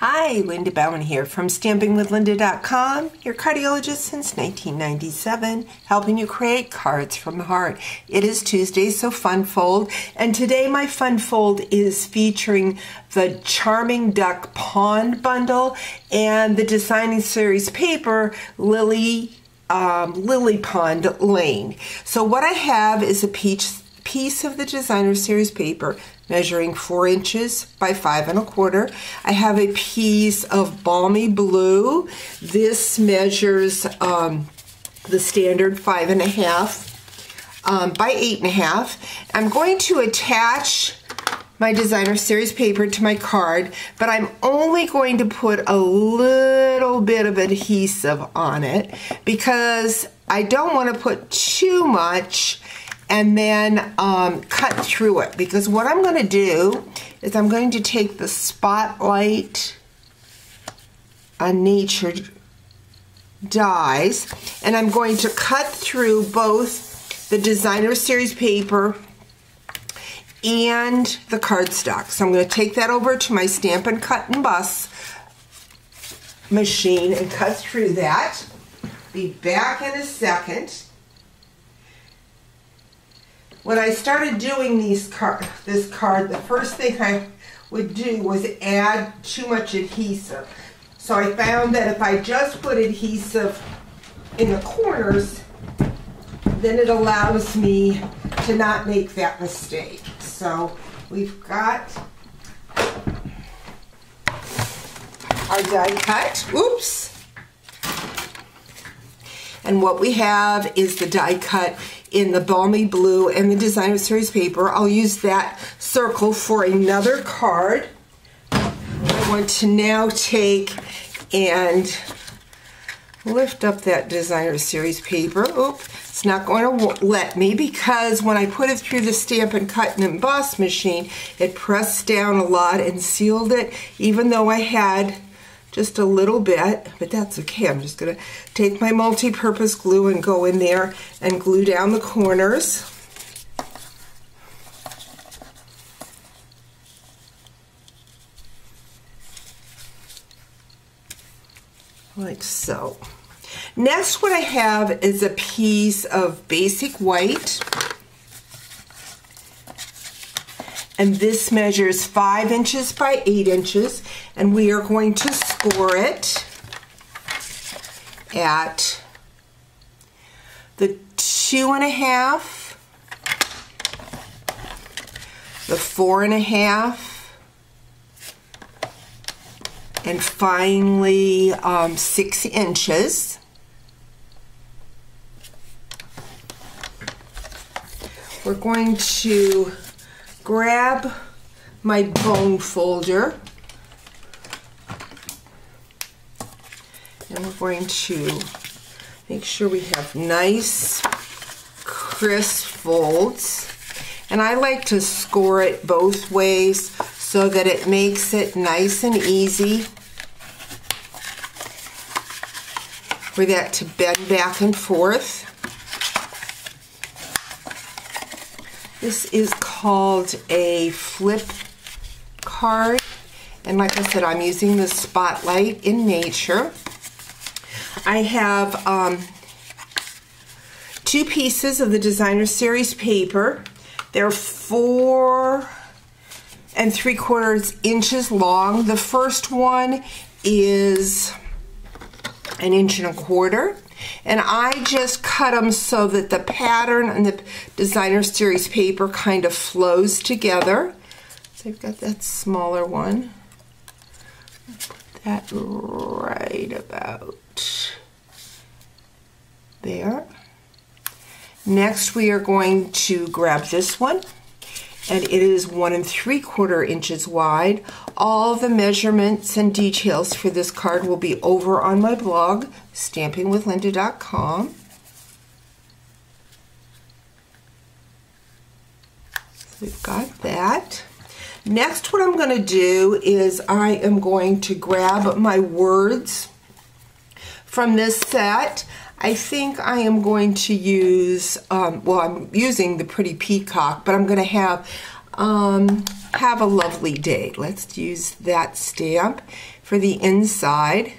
Hi, Linda Bauman here from StampingWithLinda.com, your cardiologist since 1997, helping you create cards from the heart. It is Tuesday, so Fun Fold, and today my Fun Fold is featuring the Charming Duck Pond Bundle and the Designing Series paper, Lily Pond Lane. So what I have is a piece of the Designer Series paper measuring 4 inches by 5 1/4. I have a piece of Balmy Blue. This measures the standard 5 1/2 by 8 1/2. I'm going to attach my Designer Series paper to my card, but I'm only going to put a little bit of adhesive on it because I don't want to put too much and then cut through it, because what I'm going to do is I'm going to take the Spotlight on Nature dies and I'm going to cut through both the Designer Series paper and the cardstock. So I'm going to take that over to my Stampin' Cut and Bus machine and cut through that. Be back in a second. When I started doing this card, the first thing I would do was add too much adhesive. So I found that if I just put adhesive in the corners, then it allows me to not make that mistake. So we've got our die cut. Oops. And what we have is the die cut in the Balmy Blue and the Designer Series paper. I'll use that circle for another card. I want to now take and lift up that Designer Series paper. Oop, it's not going to let me because when I put it through the Stampin' Cut and Emboss machine, it pressed down a lot and sealed it, even though I had just a little bit, but that's okay. I'm just going to take my multi-purpose glue and go in there and glue down the corners. Like so. Next, what I have is a piece of basic white. And this measures 5 inches by 8 inches, and we are going to score it at the 2 1/2, the 4 1/2, and finally 6 inches. We're going to grab my bone folder and we're going to make sure we have nice crisp folds, and I like to score it both ways so that it makes it nice and easy for that to bend back and forth. This is called a flip card, and like I said, I'm using the Spotlight in Nature. I have 2 pieces of the Designer Series paper. They're 4 3/4 inches long. The first one is 1 1/4 inches. And I just cut them so that the pattern and the Designer Series paper kind of flows together. So I've got that smaller one. Put that right about there. Next, we are going to grab this one, and it is 1 3/4 inches wide. All the measurements and details for this card will be over on my blog, StampingWithLinda.com. So we've got that. Next, what I'm going to do is I am going to grab my words from this set. I think I am going to use, well, I'm using the Pretty Peacock, but I'm going to have Have a lovely day. Let's use that stamp for the inside.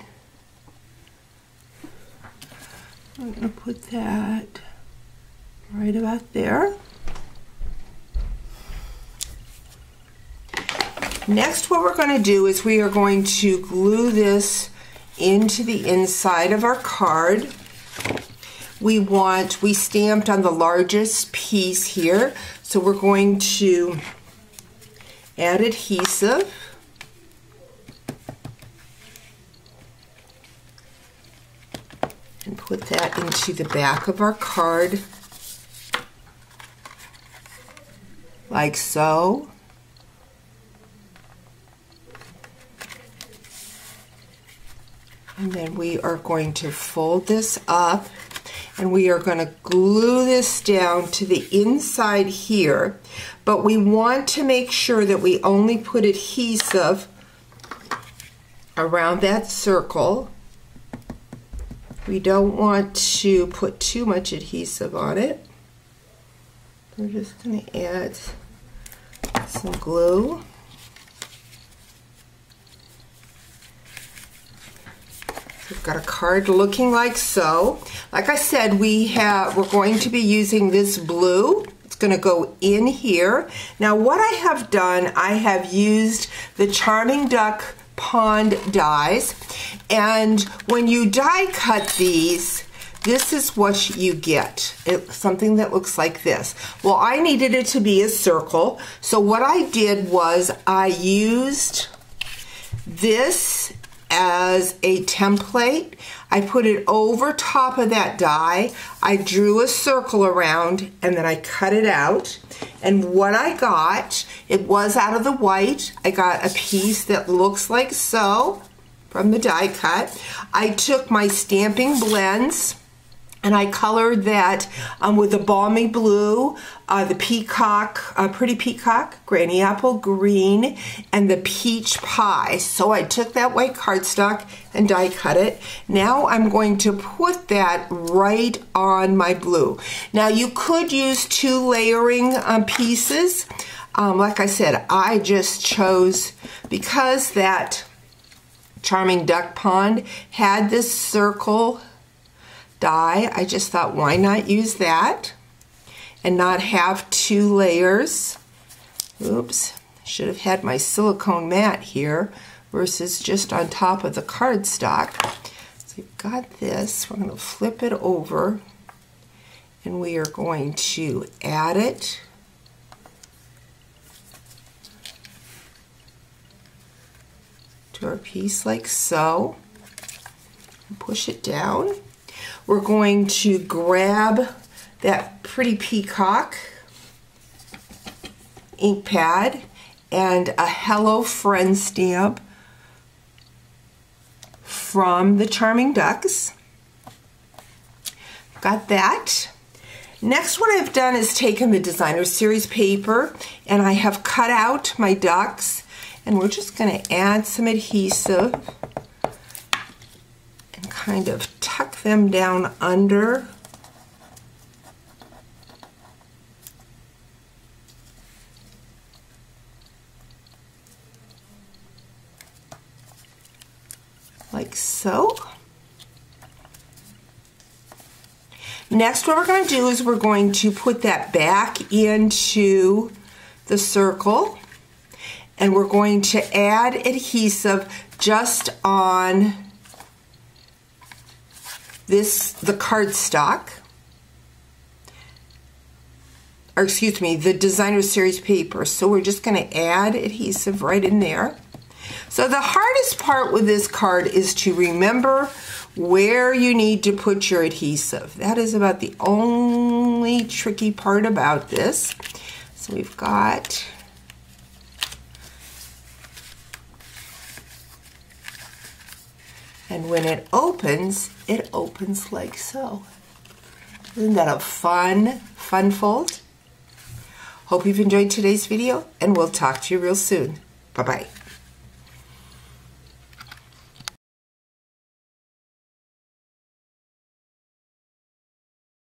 I'm going to put that right about there. Next, what we're going to do is we are going to glue this into the inside of our card. We stamped on the largest piece here, so we're going to add adhesive. And put that into the back of our card, like so. And then we are going to fold this up and we are going to glue this down to the inside here. But we want to make sure that we only put adhesive around that circle. We don't want to put too much adhesive on it. We're just going to add some glue. We've got a card looking like so. Like I said, we're going to be using this blue. It's going to go in here. Now what I have done, I have used the Charming Duck Pond dies, and when you die cut these, this is what you get. It's something that looks like this. Well, I needed it to be a circle, so what I did was I used this as a template. I put it over top of that die. I drew a circle around and then I cut it out. And what I got, it was out of the white. I got a piece that looks like so from the die cut. I took my stamping blends and I colored that with the balmy blue, the peacock, pretty peacock, granny apple green, and the peach pie. So I took that white cardstock and die cut it. Now I'm going to put that right on my blue. Now you could use 2 layering pieces. Like I said, I just chose, because that Charming Duck Pond had this circle die, I just thought, why not use that and not have 2 layers. Oops, should have had my silicone mat here versus just on top of the cardstock. So we've got this, we're going to flip it over and we are going to add it to our piece like so, and push it down. We're going to grab that pretty peacock ink pad and a Hello Friend stamp from the Charming Ducks. Got that. Next, what I've done is taken the Designer Series paper and I have cut out my ducks, and we're just going to add some adhesive and kind of tuck them down under. Like so. Next, what we're going to do is we're going to put that back into the circle, and we're going to add adhesive just on the cardstock, or excuse me, the Designer Series paper. So we're just going to add adhesive right in there. So the hardest part with this card is to remember where you need to put your adhesive. That is about the only tricky part about this. So we've got and when it opens like so. Isn't that a fun fold? Hope you've enjoyed today's video, and we'll talk to you real soon. Bye-bye.